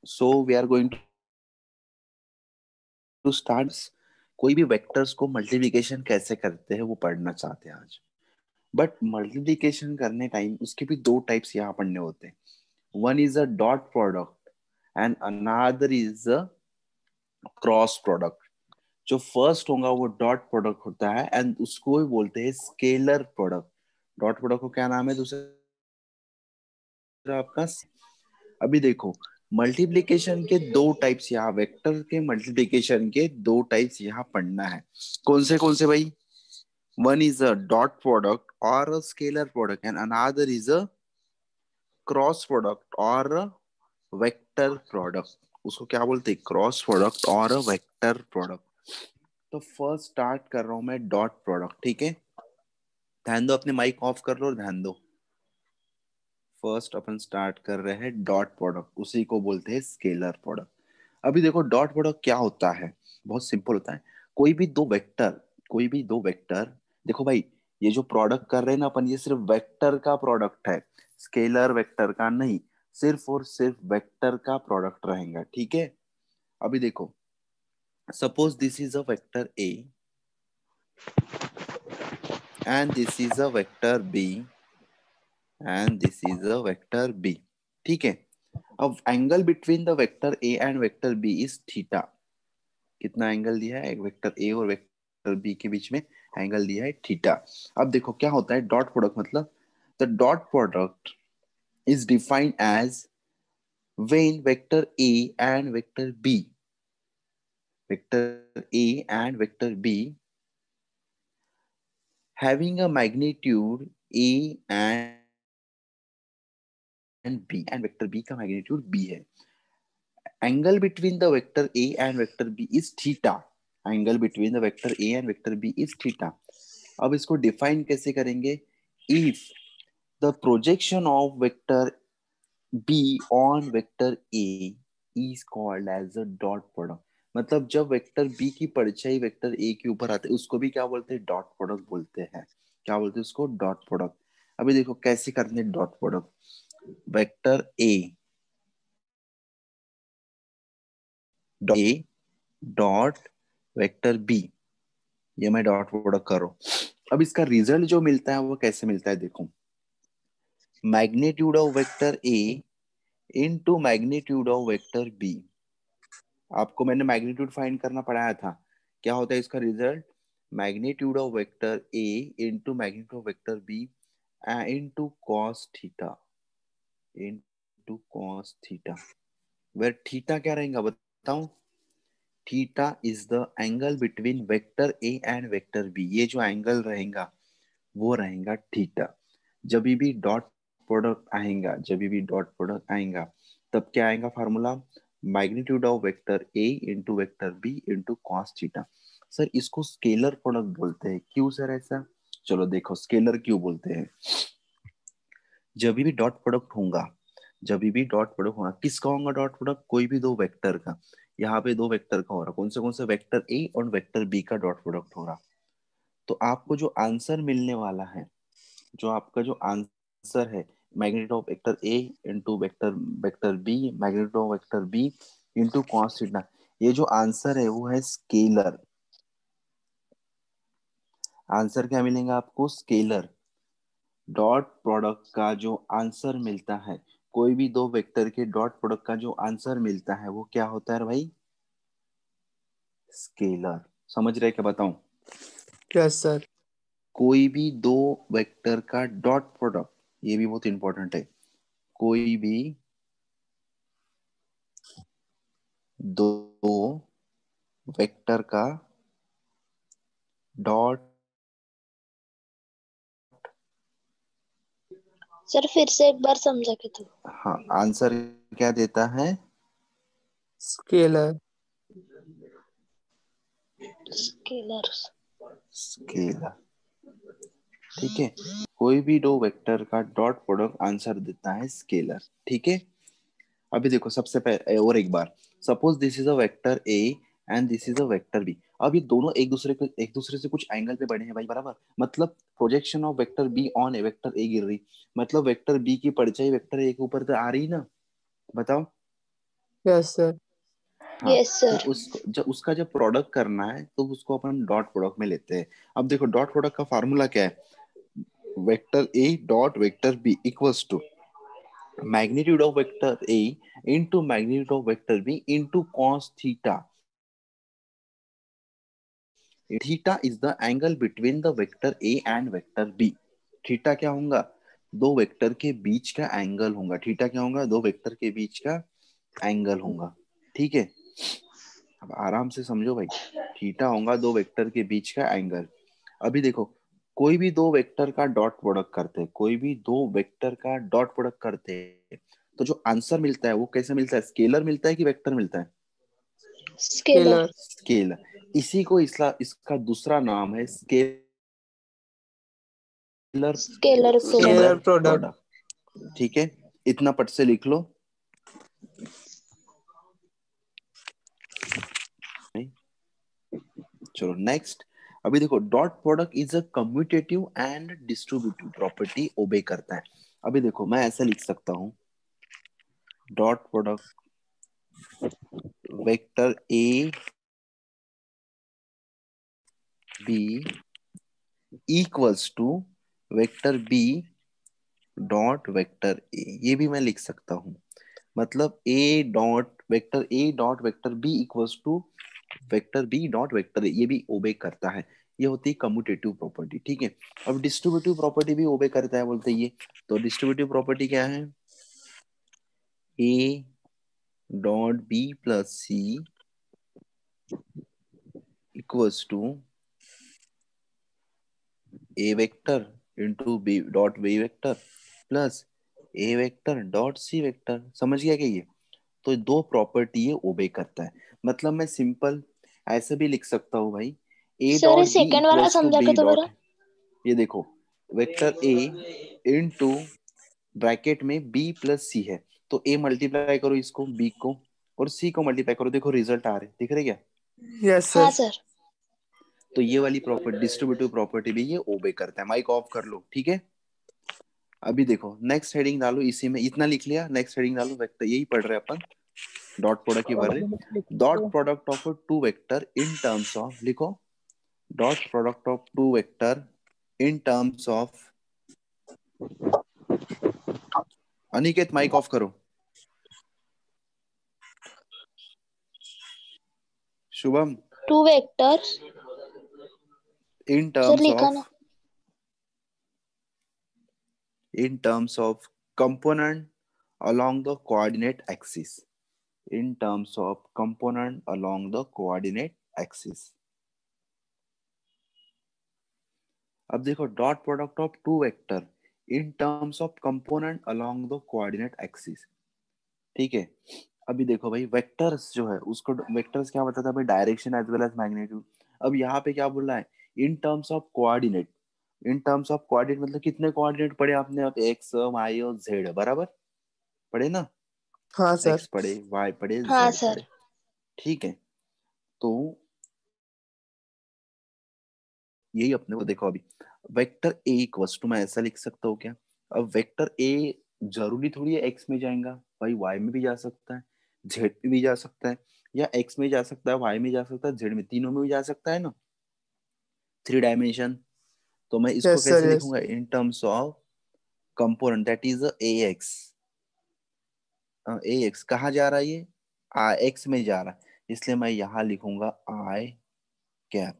So we are going to start. कोई भी vectors को मल्टीप्लिकेशन कैसे करते हैं वो पढ़ना चाहते हैं आज। बट मल्टीप्लिकेशन करने टाइम उसके भी दो टाइप्स यहाँ पढ़ने होते हैं। One is a dot product and another is a cross product. जो फर्स्ट होगा वो डॉट प्रोडक्ट होता है एंड उसको ही बोलते हैं स्केलर प्रोडक्ट। डॉट प्रोडक्ट को क्या नाम है दूसरा आपका? अभी देखो, मल्टीप्लिकेशन के दो टाइप्स यहाँ, वेक्टर के मल्टीप्लिकेशन के दो टाइप्स यहाँ पढ़ना है। कौन से भाई? One is a dot product or a scalar product and another is a cross product or a vector product. उसको क्या बोलते हैं? Cross product or a vector product. तो फर्स्ट स्टार्ट कर रहा हूं मैं डॉट प्रोडक्ट, ठीक है? ध्यान दो, अपने माइक ऑफ कर लो और ध्यान दो। फर्स्ट अपन स्टार्ट कर रहे हैं डॉट प्रोडक्ट, उसी को बोलते हैं स्केलर प्रोडक्ट। अभी देखो डॉट प्रोडक्ट क्या होता है, बहुत सिंपल होता है। कोई भी दो वेक्टर, देखो भाई, ये जो प्रोडक्ट कर रहे हैं ना अपन, ये सिर्फ वेक्टर का प्रोडक्ट है, स्केलर वेक्टर का नहीं। सिर्फ और सिर्फ वेक्टर का प्रोडक्ट रहेगा, ठीक है? अभी देखो, suppose this is a vector A and this is a vector B and this is a vector B, ठीक है? अब angle between the vector A and vector B is theta. कितना एंगल दिया है? एक वेक्टर ए और vector B के बीच में एंगल दिया है थीटा। अब देखो क्या होता है डॉट प्रोडक्ट मतलब, the dot product is defined as when vector A and vector B having a magnitude a and b and vector B का मैग्नीट्यूड b है। Angle between the vector A and vector B is theta. Angle between the vector A and vector B is theta. अब इसको define कैसे करेंगे? If the projection of vector B on vector A is called as a dot product. मतलब जब vector B की परछाई vector A के ऊपर आते है उसको भी क्या बोलते हैं? डॉट प्रोडक्ट बोलते हैं। क्या बोलते हैं उसको? Dot product. अभी देखो कैसे करते हैं dot product. Vector A dot vector B, ये मैं डॉट प्रोडक्ट कर रहा हूँ। अब इसका रिजल्ट जो मिलता है वो कैसे मिलता है देखो, magnitude of vector A into magnitude of vector B. आपको मैंने मैग्नीट्यूड फाइंड करना पढ़ाया था। क्या होता है इसका result? Magnitude of vector A into magnitude of vector B into cos theta, into cos theta. Where theta क्या रहेगा बताओ? Theta is the angle between vector A and vector B. ये जो एंगल रहेगा वो रहेगा थीटा। जब भी डॉट प्रोडक्ट आएगा तब क्या आएगा formula? Magnitude of vector A into vector B into cos theta. Sir इसको स्केलर प्रोडक्ट बोलते हैं, क्यों सर ऐसा? चलो देखो स्केलर क्यों बोलते हैं। जब भी डॉट प्रोडक्ट होगा किसका होगा डॉट प्रोडक्ट? कोई भी दो वेक्टर का। यहाँ पे दो वेक्टर का हो रहा, कौन से वेक्टर ए और वेक्टर बी का डॉट प्रोडक्ट हो रहा। तो आपको जो आंसर मिलने वाला है, जो आपका जो आंसर है, magnitude of vector A into vector vector B magnitude of vector B into cos theta, ये जो आंसर है वो है स्केलर। आंसर क्या मिलेगा आपको? स्केलर। डॉट प्रोडक्ट का जो आंसर मिलता है, कोई भी दो वेक्टर के डॉट प्रोडक्ट का जो आंसर मिलता है वो क्या होता है भाई? स्केलर। समझ रहे क्या बताऊं? Yes sir. कोई भी दो वेक्टर का डॉट प्रोडक्ट, ये भी बहुत इंपॉर्टेंट है, कोई भी दो वेक्टर का डॉट, सर फिर से एक बार समझा के तो। हाँ, आंसर क्या देता है? स्केलर। स्केलर। स्केलर, ठीक है? कोई भी दो वेक्टर का डॉट प्रोडक्ट आंसर देता है स्केलर, ठीक है? अभी देखो सबसे पहले और एक बार, suppose this is a vector A and this is a vector B. अब ये दोनों एक दूसरे से कुछ एंगल पे बने हैं भाई, बराबर? मतलब projection of vector B on A vector A गिर रही, मतलब वेक्टर बी की परछाई वेक्टर ए के ऊपर तो आ रही ना, बताओ? Yes, sir. हाँ, यस तो सर। उसको जब उसका जब प्रोडक्ट करना है तो उसको अपन डॉट प्रोडक्ट में लेते हैं। अब देखो डॉट प्रोडक्ट का फार्मूला क्या है, vector A dot vector B equals to magnitude of vector A into magnitude of vector B into cos theta. Theta is the angle between the vector A and vector B. Theta क्या होगा, दो vector के बीच का angle होगा। Theta क्या होगा, दो vector के बीच का एंगल होगा। ठीक है, अब आराम से समझो भाई, थीटा होगा दो वेक्टर के बीच का एंगल। अभी देखो, कोई भी दो वेक्टर का डॉट प्रोडक्ट करते हैं, कोई भी दो वेक्टर का डॉट प्रोडक्ट करते हैं, तो जो आंसर मिलता है वो कैसे मिलता है, स्केलर मिलता है कि वेक्टर मिलता है, स्केलर। Scalar. स्केलर। इसी को इसका दूसरा नाम है scalar scalar Scalar product. Scalar product. Product. ठीक है, इतना पट से लिख लो। चलो नेक्स्ट। अभी देखो dot product is a commutative and distributive property obey करता है। अभी देखो मैं ऐसा लिख सकता हूँ, dot product vector A B equals to vector B dot vector A, ये भी मैं लिख सकता हूँ। मतलब A dot vector B equals to vector B dot vector A, ये भी ओबे करता है। ये होती है कम्यूटेटिव प्रॉपर्टी। ठीक है, अब डिस्ट्रीब्यूटिव प्रॉपर्टी भी ओबे करता है बोलते हैं ये। तो डिस्ट्रीब्यूटिव प्रॉपर्टी क्या है, A dot B plus C equals to A vector into B dot B vector plus A vector dot C vector. समझ गया क्या ये, तो दो प्रॉपर्टी ये ओबे करता है। मतलब मैं सिंपल ऐसे भी लिख सकता हूँ भाई, ए सर ये डॉट बी सेकंड वाला इक्वल्स टू समझा के बी तो डॉट, मेरा। ये देखो वेक्टर ए इंटू ब्रैकेट में बी प्लस सी है, तो ए मल्टीप्लाई करो इसको बी को और सी को मल्टीप्लाई करो, देखो रिजल्ट आ रहे दिख रहे क्या। Yes, sir. हाँ सर। तो ये वाली प्रॉपर्टी डिस्ट्रीब्यूटिव प्रॉपर्टी भी ये ओबे करता है। माइक ऑफ कर लो, ठीक है। अभी देखो नेक्स्ट हेडिंग डालो, इसी में इतना लिख लिया, नेक्स्ट हेडिंग डालो, वेक्टर यही पढ़ रहे हैं अपन, डॉट प्रोडक्ट की बारे। Dot product of two vector in terms of, लिखो dot product of two vector in terms of, Aniket mic off करो, Shubham two vectors. In sir terms लिखा ना। Of, in terms of component along the coordinate axis, in terms of component along the coordinate axis। अब देखो dot product of two vector in terms of component along the coordinate axis. ठीक है, अभी देखो भाई vectors जो है उसको, वेक्टर्स क्या बताता है भाई, direction as well as magnitude. अब यहाँ पे क्या बोल रहा है, in terms of coordinate. In terms of coordinate मतलब कितने कोऑर्डिनेट पढ़े आपने, अब एक्स वाई और जेड बराबर पढ़े ना, हाँ सर. एक्स पढ़े वाई पढ़े हाँ जेड सर। पढ़े। ठीक है, तो यही अपने को देखो, अभी वेक्टर ए इक्वल्स टू, मैं ऐसा लिख सकता हूँ क्या, अब वेक्टर ए जरूरी थोड़ी है एक्स में जाएगा भाई, वाई में भी जा सकता है, जेड में भी जा सकता है, या एक्स में जा सकता है, वाई में जा सकता है, जेड में, तीनों में भी जा सकता है ना, थ्री डायमेंशन। तो मैं इसको Yes, sir. कैसे Yes. लिखूंगा, इन terms of component that is a x. A x कहाँ जा रहा है ये, आई एक्स में जा रहा है, इसलिए मैं यहाँ लिखूंगा आई कैप,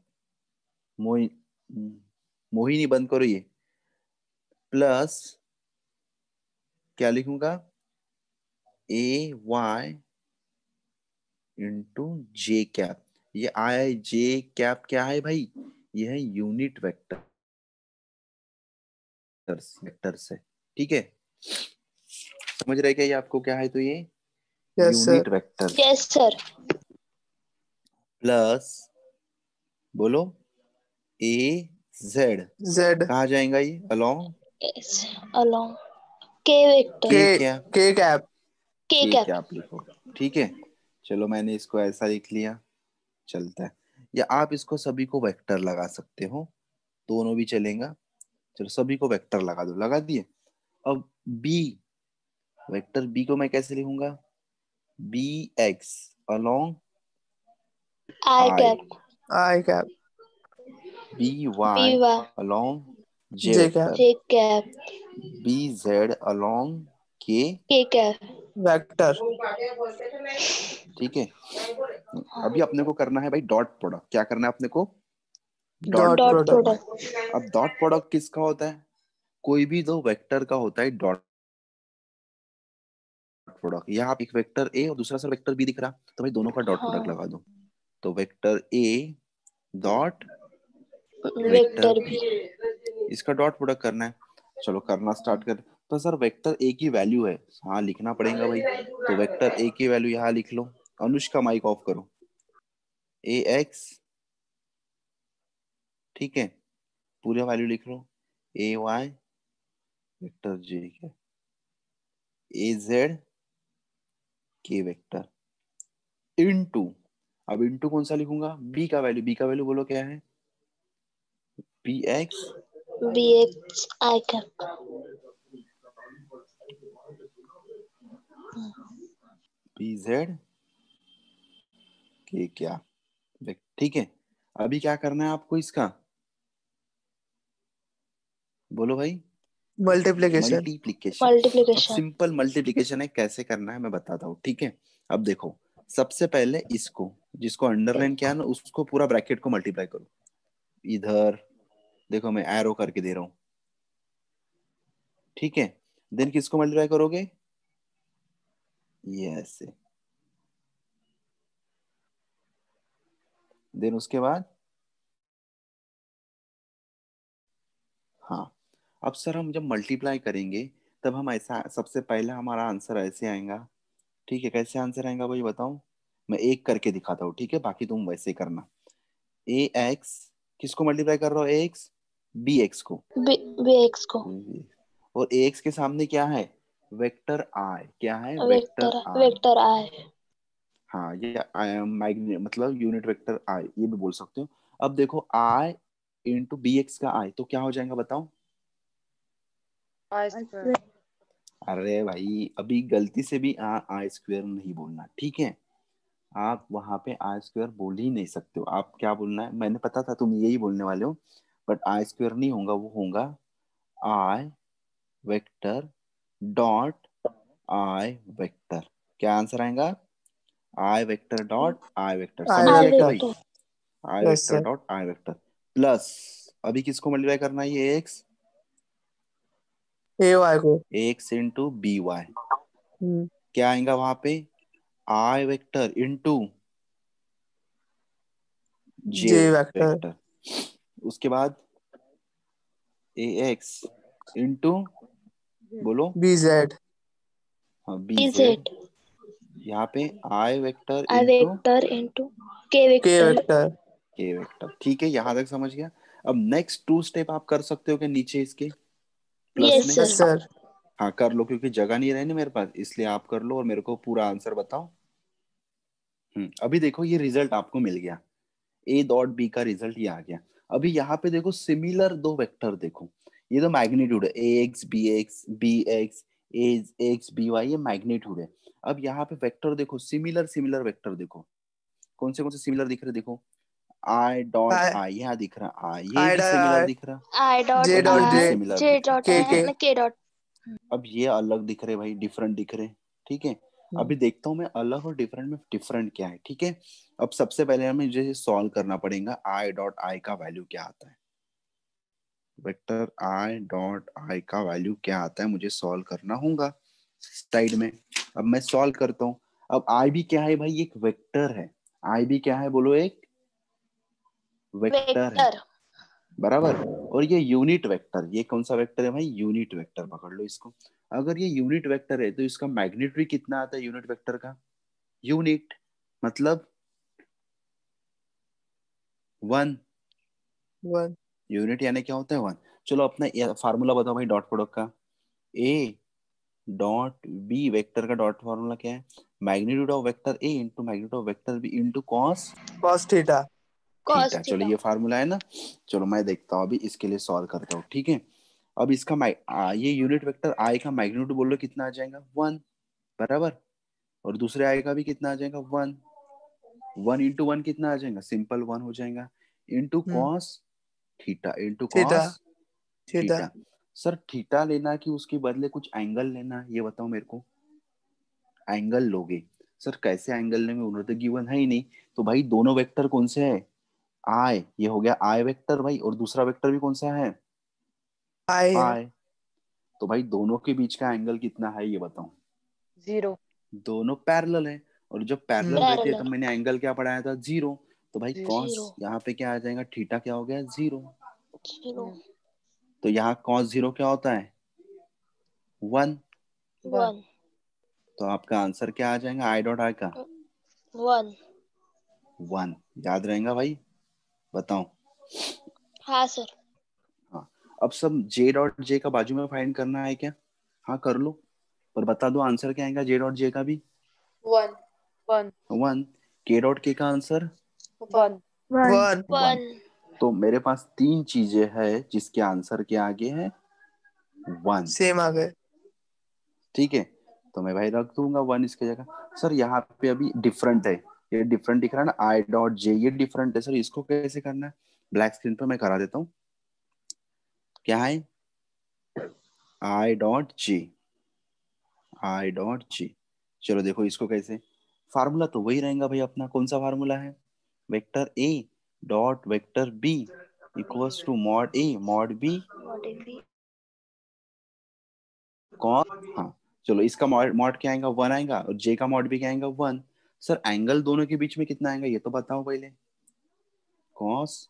मोहि मोहिनी बंद करो ये, प्लस क्या लिखूंगा, ए वाई इंटू जे कैप। ये आई जे कैप क्या है भाई, ये है यूनिट वेक्टर, वेक्टर से। ठीक है, समझ रहे क्या ये आपको क्या है, तो ये Yes, sir. Unit vector yes sir. Plus, बोलो, ए जेड Z. कहाँ जाएगा ये, अलोंग यस अलोंग के वेक्टर। के K. क्या, K cap. के के कैप। क्या आप लिखो। ठीक है, चलो मैंने इसको ऐसा लिख लिया, चलता है। या आप इसको सभी को वेक्टर लगा सकते हो, दोनों भी चलेगा। चलो सभी को वेक्टर लगा दो, लगा दिए। अब बी, वेक्टर बी को मैं कैसे लिखूंगा, bx along I I, cap. I cap. by By along j J cap. vector, J cap. bz along k, K cap. Vector. ठीक है। अभी अपने को करना है भाई डॉट प्रोडक्ट। क्या करना है अपने को? डॉट Dot Dot प्रोडक्ट करना product. product. है। अब डॉट प्रोडक्ट किसका होता है? कोई भी दो वेक्टर का होता है डॉट प्रोडक्ट। यहाँ आप एक वेक्टर ए और दूसरा सा वेक्टर बी दिख रहा, तो भाई दोनों का डॉट प्रोडक्ट हाँ, लगा दो। तो vector A dot vector vector B, भी। इसका डॉट प्रोडक्ट करना है। चलो करना स्टार्ट कर। तो सर वेक्टर ए की वैल्यू है, हाँ लिखना पड़ेगा भाई। तो वेक्टर ए की वैल्यू यहाँ लिख लो। अनुष्का माइक ऑफ करो। ए एक्स, ठीक है, पूरा वैल्यू लिख लो। ए वाई वेक्टर जे है, ए जेड के वेक्टर इनटू, अब इनटू कौन सा लिखूंगा? बी का वैल्यू। बी का वैल्यू बोलो क्या है? बी एक्स बी एक्स आई कैप। बी जेड के क्या, ठीक है। अभी क्या करना है आपको इसका? बोलो भाई। Multiplication. मल्टीप्लीकेशन। अब मल्टीप्लिकेशन। सिंपल मल्टीप्लीकेशन है, कैसे करना है मैं बताता हूँ, ठीक है। अब देखो, सबसे पहले इसको, जिसको अंडरलाइन किया ना, उसको पूरा ब्रैकेट को मल्टीप्लाई करो। इधर देखो मैं एरो करके दे रहा हूँ, ठीक है। देन किसको मल्टीप्लाई करोगे? ये ऐसे। देन उसके बाद, हाँ, अब सर हम जब मल्टीप्लाई करेंगे तब हम ऐसा, सबसे पहले हमारा आंसर ऐसे आएगा, ठीक है। कैसे आंसर आएगा भाई बताओ? मैं एक करके दिखाता हूँ, ठीक है, बाकी तुम वैसे ही करना। ए एक्स, किसको मल्टीप्लाई कर रहा हो? ए एक्स बी एक्स को, बी बी एक्स को। और ए एक्स के सामने क्या है? वेक्टर आई। क्या है? वेक्टर वेक्टर आई। वेक्टर आई। हाँ, ये मैग्नेट मतलब यूनिट वेक्टर आई, ये भी बोल सकते हो। अब देखो आई इंटू बी एक्स का आई, तो क्या हो जाएगा बताओ? आई स्क्वायर। अरे भाई अभी गलती से भी आई स्क्वायर नहीं बोलना, ठीक है। आप वहां पे आई स्क्वायर बोल ही नहीं सकते हो। आप क्या बोलना है? मैंने पता था तुम यही बोलने वाले हो, बट आई स्क्वायर नहीं होगा, वो होगा I vector dot I vector. क्या आंसर आएगा? I vector dot I vector. I समझ आई गया क्या vector. भाई? Vector. I Yes, vector sir. Dot I vector plus, अभी किसको मल्टीप्लाई करना है? ये एक्स, AY को. X into B Y. Hmm. क्या आएगा वहां पे? I vector into J J vector. Vector. उसके बाद ए एक्स इंटू, बोलो, BZ. हाँ बी बी जेड। जेड यहाँ पे I vector I into vector into के K वेक्टर। vector. के वेक्टर, ठीक है, यहाँ तक समझ गया। अब नेक्स्ट टू स्टेप आप कर सकते हो क्या नीचे इसके प्लस यस में? Yes, sir. sir. हाँ कर लो, क्योंकि जगह नहीं रही ना मेरे पास, इसलिए आप कर लो और मेरे को पूरा आंसर बताओ। अभी देखो ये रिजल्ट आपको मिल गया, ए डॉट बी का रिजल्ट ये आ गया। अभी यहाँ पे देखो सिमिलर दो वेक्टर देखो, ये तो मैग्नीट्यूड है, ए एक्स बी एक्स ए एक्स बी वाई, ये मैग्नीट्यूड है। अब यहाँ पे वेक्टर देखो, सिमिलर सिमिलर वेक्टर देखो, कौन से सिमिलर दिख रहे? देखो आई डॉट I आई यहाँ दिख रहा, आई ये I भी dot सिमिलर I. दिख रहा, आई डॉट J और ये dot भी J. आई सिमिलर जे दिख रहा, डॉट K ठीक है। आई K. के डॉट। अब ये अलग दिख रहे भाई, डिफरेंट दिख रहे, ठीक है। Hmm. अभी देखता हूँ मैं अलग और डिफरेंट में डिफरेंट क्या है, ठीक है। अब सबसे पहले हमें मुझे सॉल्व करना पड़ेगा, आई डॉट आई का वैल्यू क्या आता है। वेक्टर आई डॉट आई का वैल्यू क्या आता है मुझे सॉल्व करना होगा साइड में। अब मैं सॉल्व करता हूँ। अब आई भी क्या है भाई? एक वेक्टर है। आई भी क्या है बोलो? एक वेक्टर है, वेक्टर। बराबर। और ये यूनिट वेक्टर, ये कौन सा वेक्टर है भाई? यूनिट वेक्टर, पकड़ लो इसको। अगर ये यूनिट वेक्टर है तो इसका मैग्नीट्यूड कितना आता है यूनिट वेक्टर का? यूनिट मतलब 1। One. यूनिट यानी क्या होता है? 1। चलो अपना फार्मूला बताओ भाई डॉट प्रोडक्ट का। ए डॉट बी वेक्टर का डॉट फार्मूला क्या है? Magnitude of vector A into magnitude of vector B into cos Cos theta. Cos theta. चलो थीटा। ये फार्मूला है ना। चलो मैं देखता हूँ अभी इसके लिए सॉल्व करता हूँ, ठीक है। अब इसका ये यूनिट वेक्टर आई का मैग्नीट्यूड बोलो कितना आ जाएगा? 1, बराबर। और दूसरे आई का भी कितना आ जाएगा 1. 1 इंटू 1 कितना आ जाएगा, सिंपल 1 हो जाएगा, into cos theta, into theta cos theta theta. Sir theta लेना कि उसके बदले कुछ एंगल लेना, ये बताओ मेरे को. एंगल लोगे. सर कैसे एंगल लेंगे, उन्होंने तो गिवन है ही नहीं. तो भाई दोनों वेक्टर कौन से है, आई, ये हो गया आई वेक्टर भाई, और दूसरा वेक्टर भी कौन सा है, आई है। आई. तो भाई दोनों के बीच का एंगल कितना है ये बताओ. 0. दोनों पैरेलल है, और जब पैरेलल रहते हैं तब पैरेलल मैंने एंगल क्या पढ़ाया था, 0. तो भाई 0. कॉस 0 यहाँ पे क्या आ जाएगा, थीटा क्या हो गया 0. 0 तो यहाँ कॉस 0 क्या होता है 1. 1 तो आपका आंसर क्या आ जाएगा, आई डॉट आई का 1. 1. याद रहेगा भाई, बताओ. हाँ सर. हाँ. अब सब जे डॉट जे का बाजू में फाइंड करना है क्या, हाँ कर लो, पर बता दो आंसर क्या आएगा जे डॉट जे का भी 1. 1. 1. के डॉट के का आंसर 1. 1 1. 1 तो मेरे पास 3 चीजें है जिसके आंसर के आगे है 1. सेम आ गए। ठीक है, तो मैं भाई रख दूंगा 1 इसके जगह. सर यहाँ पे अभी डिफरेंट है, ये डिफरेंट दिख रहा है ना, आई डॉट जे ये डिफरेंट है. सर इसको कैसे करना है, ब्लैक स्क्रीन पर मैं करा देता हूँ. क्या है, I dot J, I dot G. चलो देखो इसको कैसे, फार्मूला तो वही रहेगा भाई अपना. कौन सा फार्मूला है, vector A dot vector B equals to mod A mod B what if we cos. हाँ चलो, इसका मॉड मॉड क्या आएगा 1 आएगा, और जे का मॉड भी क्या आएगा 1. सर एंगल दोनों के बीच में कितना आएगा ये तो बताओ पहले, कॉस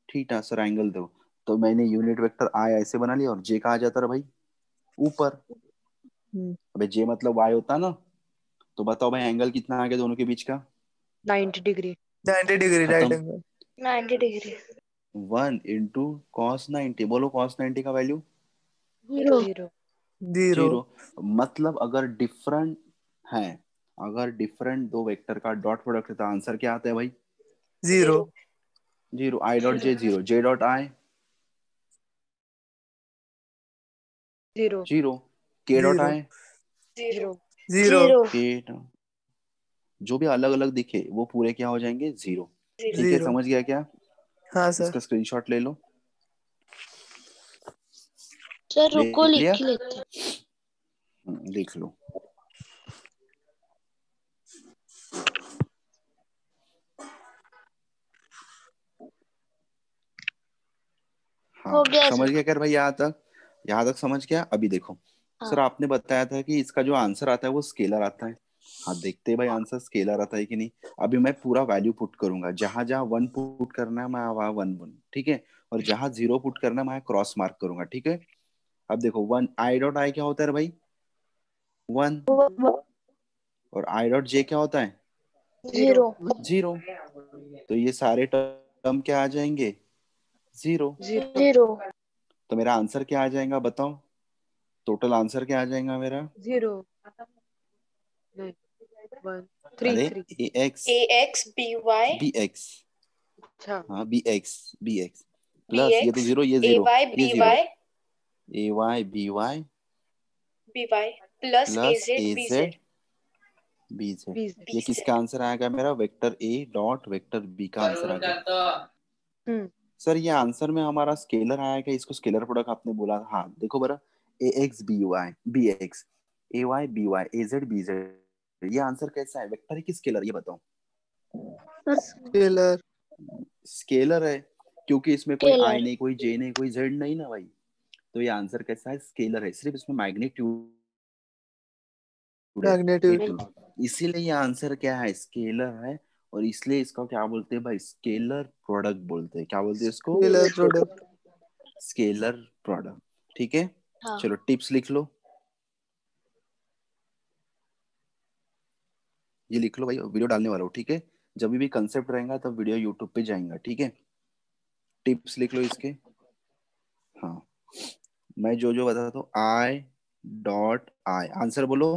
थीटा. सर एंगल दो, तो मैंने यूनिट वेक्टर आई ऐसे बना लिया, और जे का आ जाता रहा भाई ऊपर. अबे जे मतलब वाई होता ना. तो बताओ भाई एंगल कितना आ गया दोनों के बीच का, 90 degree. 90 डिग्री राइट खत्म. एंगल। 90 degree 1 इंटू कॉस 90, बोलो कॉस 90 का वैल्यू 0 0. 0 0. मतलब अगर डिफरेंट है, अगर डिफरेंट दो वेक्टर का डॉट प्रोडक्ट है तो आंसर क्या आता है भाई 0 0. I dot J 0, J dot I 0. 0, के डॉट 0 आई 0. 0 के. जो भी अलग अलग दिखे वो पूरे क्या हो जाएंगे 0. ठीक है 0। समझ गया क्या, हाँ सर। इसका स्क्रीनशॉट ले लो. सर रुको देख लिख लिया, के लेते हैं. लिख लो. हो हाँ गया समझ सर. गया कर भाई, यहाँ तक समझ गया. अभी देखो सर, हाँ आपने बताया था कि इसका जो आंसर आता है वो स्केलर आता है. हाँ देखते हैं भाई आंसर स्केलर आता है कि नहीं. अभी मैं पूरा वैल्यू पुट करूंगा, जहां जहां 1 पुट करना है मैं वहां 1 ठीक है, और जहां 0 पुट करना है मैं क्रॉस मार्क करूंगा. ठीक है, अब देखो 1 आई डॉट आई क्या होता है रे भाई 1, और आई डॉट जे क्या होता है 0 0. तो ये सारे टर्म क्या आ जाएंगे 0. 0. 0 तो मेरा आंसर क्या आ जाएगा बताओ, टोटल आंसर क्या आ जाएगा मेरा, 0. 1. 3. अरे 3. A X ax by B X, अच्छा. हाँ बी एक्स प्लस ये तो bx 0 ये 0 ay ये 0, by A Y B Y by plus plus az A bz Z B Z. 20. ये bz. किसका आंसर आएगा मेरा, vector A dot vector B का आंसर आ गया. हम्म. सर ये आंसर में हमारा स्केलर आएगा, इसको स्केलर प्रोडक्ट आपने बोला. हाँ देखो बरा, ए एक्स बी एक्स ए वाई बी वाई ए जेड बी जेड, ये आंसर कैसा है, वेक्टर है कि स्केलर ये बताओ. स्केलर। स्केलर है, क्योंकि इसमें कोई आई स्केलर नहीं, कोई जे नहीं, कोई जेड नहीं ना भाई. तो ये आंसर कैसा है, स्केलर है. सिर्फ इसमें मैग्नीट्यूड है, मैग्नीट्यूड। इसीलिए ये आंसर क्या है स्केलर है. और इसलिए इसका क्या बोलते हैं भाई, स्केलर प्रोडक्ट बोलते हैं. क्या बोलते हैं इसको, स्केलर प्रोडक्ट। Scalar product. ठीक है, हाँ चलो टिप्स लिख लो, ये लिख लो भाई, वीडियो डालने वाला हूँ. ठीक है, जब भी कंसेप्ट रहेगा तब वीडियो यूट्यूब पे जाएगा. ठीक है, टिप्स लिख लो इसके. हाँ मैं जो जो बताता हूँ, आई डॉट आई आंसर बोलो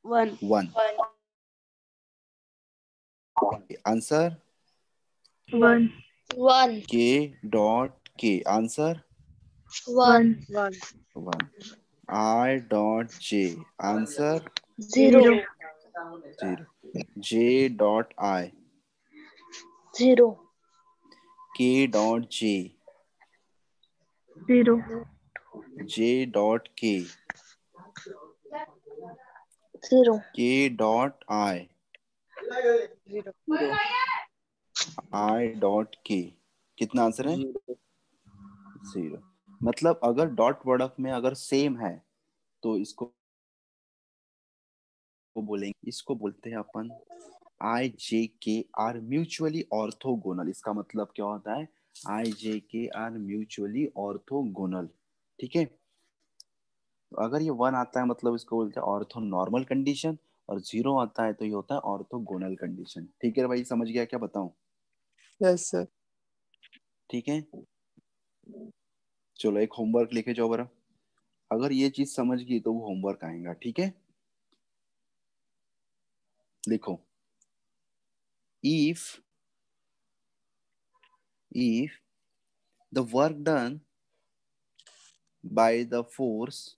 1 1. आंसर 1 1 के डॉट के answer 1 1. 1. I dot J answer 0 0. J dot I. 0. K dot J. 0. J dot K. 0. K dot I. 0. I dot K. कितना आंसर है? 0. मतलब अगर डॉट प्रोडक्ट में अगर सेम है तो इसको बोलेंगे, इसको बोलते हैं अपन आई जे के आर म्यूचुअली ऑर्थोगोनल. इसका मतलब क्या होता है? आई जे के आर म्यूचुअली ऑर्थोगोनल. ठीक है. तो अगर ये 1 आता है मतलब इसको बोलते हैं ऑर्थो नॉर्मल कंडीशन, और 0 आता है तो ये होता है ऑर्थोगोनल कंडीशन. ठीक है भाई, समझ गया क्या बताऊं? Yes sir. ठीक है. चलो एक होमवर्क लेके जाओ बरा. अगर ये चीज समझ गई तो वो होमवर्क आएगा. ठीक है. लिखो. if the work done by the force,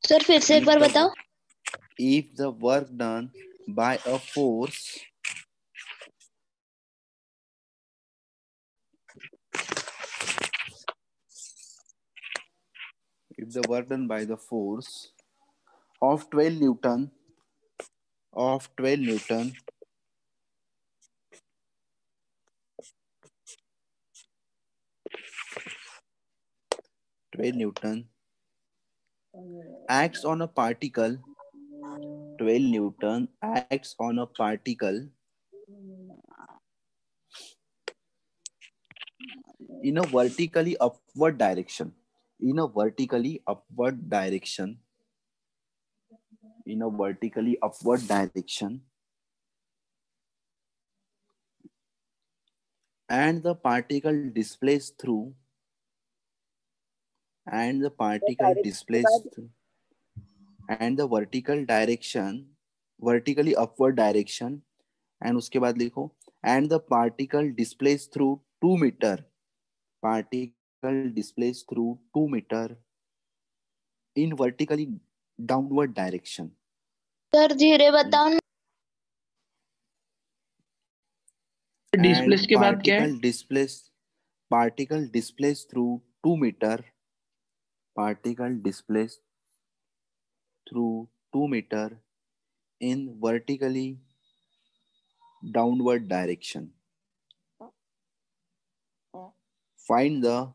sir फिर से एक बार बताओ. if the work done by a force if the work done by the force of 12 newton 12 newton acts on a particle 12 newton acts on a particle in a vertically upward direction in a vertically upward direction and the particle displays through and the particle displays through and the vertically upward direction, and उसके बाद लिखो and the particle displays through 2 meter in vertically downward direction. Sir धीरे बताओ ना. Displace के बाद क्या है? particle displays through 2 meter in vertically downward direction. Find the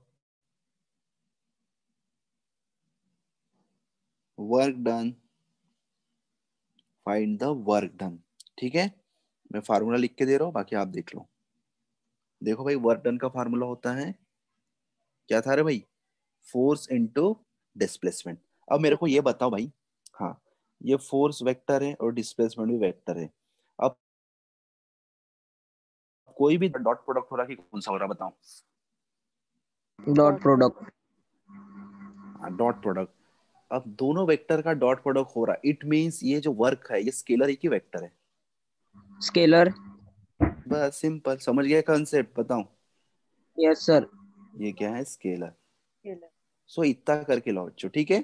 work done. ठीक है. मैं फार्मूला लिख के दे रहा हूं, बाकी आप देख लो. देखो भाई, वर्क डन का फार्मूला होता है क्या था रे भाई? Force into displacement. अब मेरे को ये बताओ भाई. हाँ, ये फोर्स वेक्टर है और डिस्प्लेसमेंट भी वेक्टर है. अब कोई भी डॉट प्रोडक्ट हो रहा है कि कौन सा हो रहा, बताओ. Dot product. Dot product. अब दोनों वेक्टर का डॉट प्रोडक्ट हो रहा है, इट मींस ये जो वर्क है ये स्केलर है कि वेक्टर है? स्केलर. बस सिंपल. समझ गया कंसेप्ट? बताओ. Yes sir. ये क्या है? स्केलर. स्केलर. सो इतना करके लो बच्चों. ठीक है.